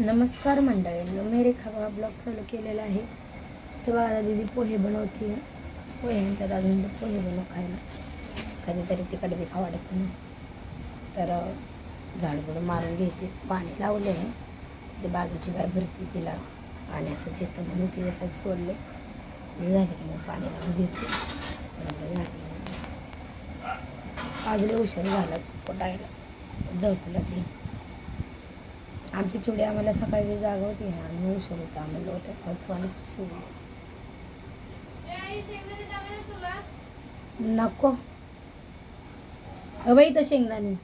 नमस्कार मंडळींनो, मी रेखा बघा ब्लॉग चालू केलेला आहे. तर बघा दीदी पोहे बनवते. पोहे म्हणतात अजून पोहे बनव खायला, कधीतरी तिकडे बी खावा वाटत नाही. तर झाडबुड मारून घेते, पाणी लावले आहे. ते बाजूची बाय भरती तिला पाणी असं येतं म्हणून तिच्यासाठी सोडले. झाले की मग पाणी लावून घेते. आज लय उशीर झाला पोटायला दळकुला ती. आमची चिवडी आम्हाला सकाळची जागा होती आणि उशीर होता. आम्ही लोट्या खातो आणि शिजलो. नको बाई तर शेंगदाणे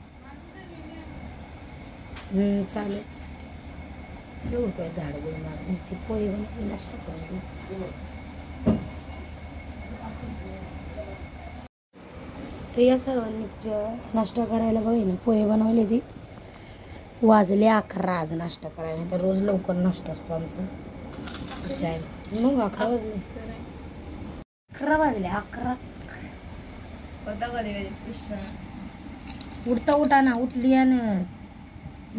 चालेल. उठवाय झाड घेऊन नुसती पोळी बनवली नाश्ता करून. तर या सर्वांनी नाश्ता करायला बघे ना, पोहे बनवले ती. वाजले 11 आज नाश्ता करायला. तर रोज लवकर नाश्ता असतो आमचं. मग 11 वाजले, 11 वाजले. 11 उठता उठा ना, उठली आणि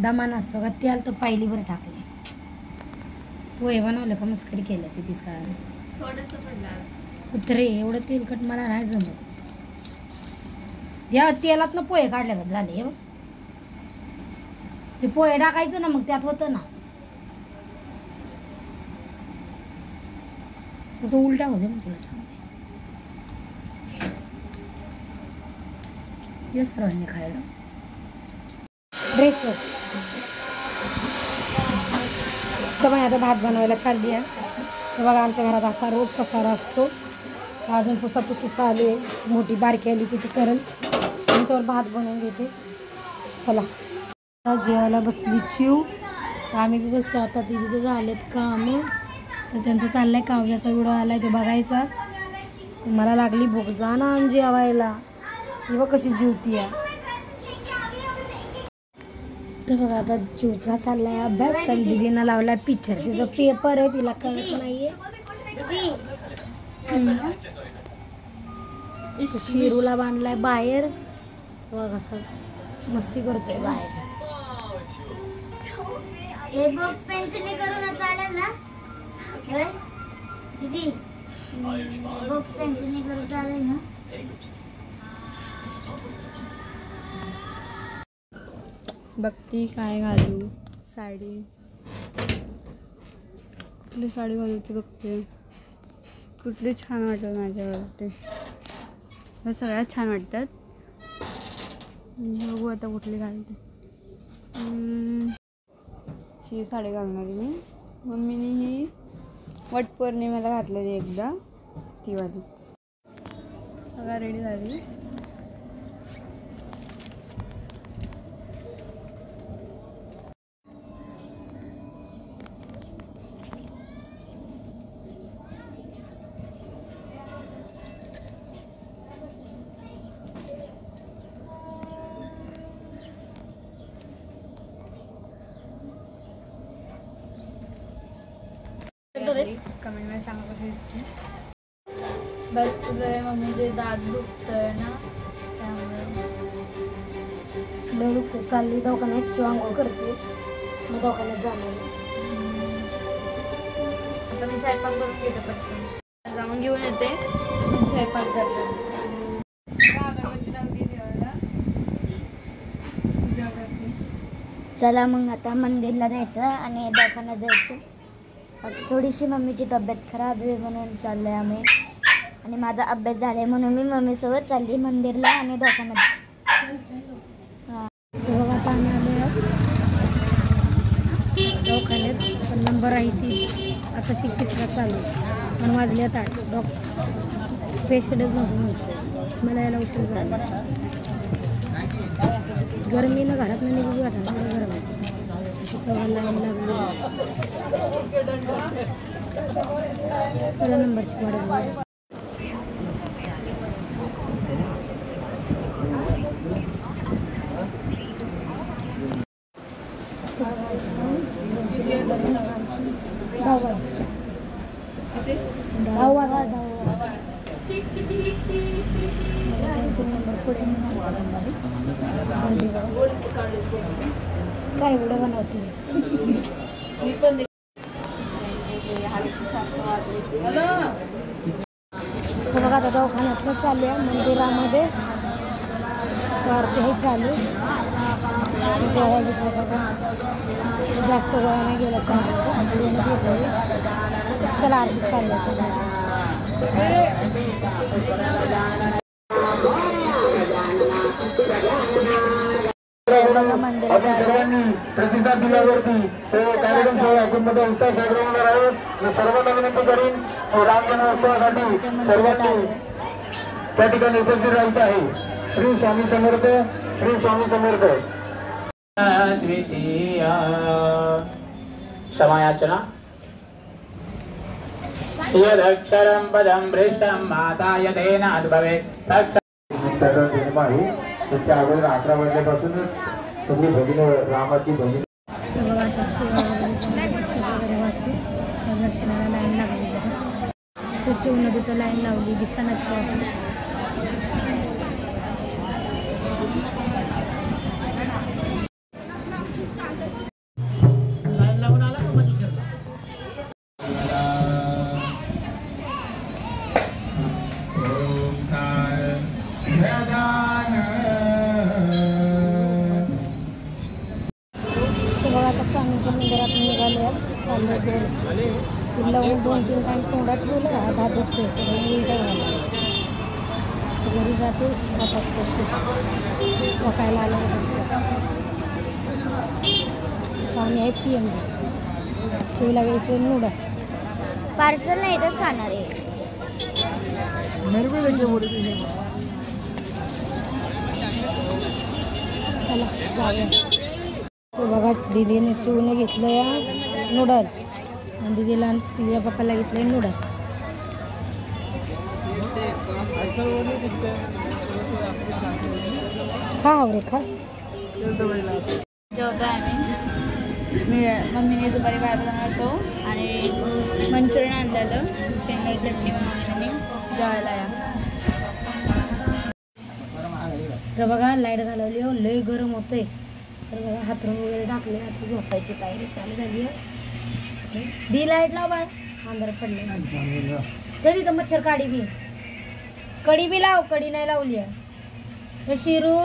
दमा नसतो का त्याला तर पायली बरं टाकले. पोहे बनवलं का मस्करी केलं कितीच काळ. उतरे एवढं तेलकट मला नाही जमत. या तेलात ना पोहे काढले का झाले. बघ ते पोहे टाकायचं ना, मग त्यात होतं ना. तो उलट्या होते मग तुला सांगते. ये सर्वांनी खायला ड्रेसवर. तर मग आता भात बनवायला चालली आहे. तर बघा आमच्या घरात असा रोज पसारा असतो. अजून पुसापुशी चालू आहे. मोठी बारकी आली की ती करेल. मी तर भात बनवून घेते. चला जेवायला बसली चिव. तर आम्ही बी बसतो. आता तिचे झालेत काम. तर त्यांचं चाललंय काव्याचा व्हिडिओ आलाय तो बघायचा. मला लागली भूक, जा ना जेवायला. ही बघ कशी जेवती आहे. तर बघा आता चिवचा चाललाय अभ्यास. दीदीनं लावलाय पिक्चर. तिचं पेपर आहे, तिला कळत नाहीये. शिरूला बांधलाय बाहेर. बघा कसं मस्ती करतोय बाहेर. हे बॉक्स पेन्सिल करू ना, चालेल ना दीदी? बॉक्स पेन्सिल करू चालेल ना? बघती काय घालू साडी. कुठली साडी घालूची बघते. कुठली छान वाटत माझ्यावरती. ह्या सगळ्यात छान वाटतात. बघू आता कुठली घालते. ही साडी घालणारी मी. मम्मीने ही वटपौर्णिमेला घातलेली एकदा, ती वाली. सगळं रेडी झाली. कमेंटमध्ये सांगा कशी दिसते. बसलोय मम्मीचे दात दुखतंय ना, त्यामुळे लय दुखते. चालली दवाखान्यात, चिव आंघोळ करते, मग दवाखान्यात जाणार. आता मी स्वयंपाक करून घेते पटकन. जाऊन घेऊन येते, मी स्वयंपाक करते. अगरबत्ती लावते देवाला, पूजा करते. चला मग आता मंदिरला जायचं आणि दवाखान्यात जायचं. थोडीशी मम्मीची तब्येत खराब आहे म्हणून चाललंय आम्ही. आणि माझा अभ्यास झालाय म्हणून मी मम्मीसोबत चालली मंदिरला आणि दवाखान्यात. तेव्हा आता आम्ही आलो दवाखान्यात. पण नंबर आहे ती आता 3रा चालू. पण वाजले आता 8. डॉक्टर पेशंटच नव्हतं. मला यायला उशीर झाला. गरमीनं घरात नाही निघू वाटत. मला गरम होतं. चला नंबरची वाट बघूया. काय एवढं बनवते. दवाखान्यातनं चालू आहे मंदिरामध्ये. आरती हे चालू. गोळ्या घेतल्या बघा, जास्त गोळ्या नाही गेल्या सांगितलं. चला आरती चालू आहे. बघा मंदिरात आलोय. प्रतिसाद दिल्यावरती मध्ये उत्साह साजरा होणार आहे. मी सर्वांना विनंती करीन रामजन्मोत्सवासाठी सर्वांनी त्या ठिकाणी उपस्थित राहायचं आहे. श्री स्वामी समर्थ, श्री स्वामी समर्थ. द्वितीय क्षमायाचना. यदक्षरं पदं भ्रष्टं माता यतेन अद्भवेत् त्याचा सिनेमा आहे. त्याच्या अगोदर 11 वाजल्यापासूनच सगळी भगिनी रामाची भगिनी बघा आता सेवा वगैरे पुस्तक वगैरे वाचून दर्शनाला लाईन लागली बघा. त्याच्याहून तिथं लाईन लावली दिसानाची वाटली. बघा आता स्वामींच्या मंदिरात निघालो आहे. चाललो लावून 2-3 टाईम कोंडा ठेवला. आधा दुखते घरी जाते. आताच कशी बघायला आलं. आम्ही आहे PMG. चोईला घ्यायचं नूडल. पार्सल नाही इथंच खाणार आहे. चला जाऊया. तो बघा दीदीने चिवून घेतलं या नूडल आणि दीदीला तिच्या पप्पाला घेतलं नूडल. खा रे खा. जेवतो आम्ही. मम्मीने दुपारी बाहेर जाणार होतो आणि मंचुरियन आणलेलं शेंगाची चटणी बनवून जेवायला या. तर बघा लाईट घालवली हो. लय गरम होतंय. तर बघा हातरून वगैरे टाकले. आता झोपायची तयारी चालू झाली आहे. दी लाईट लाव बाळ. अंधार पडले तरी तर मच्छर काढी बी कडी बी लाव. कडी नाही लावली आहे शिरू.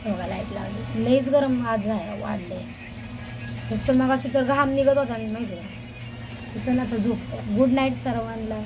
बघा लाईट लावली. लईच गरम आज आहे वाढले. नुसतं मग अशी तर घाम निघत होता माहिती आहे. चला आता झोप. गुड नाईट सर्वांना.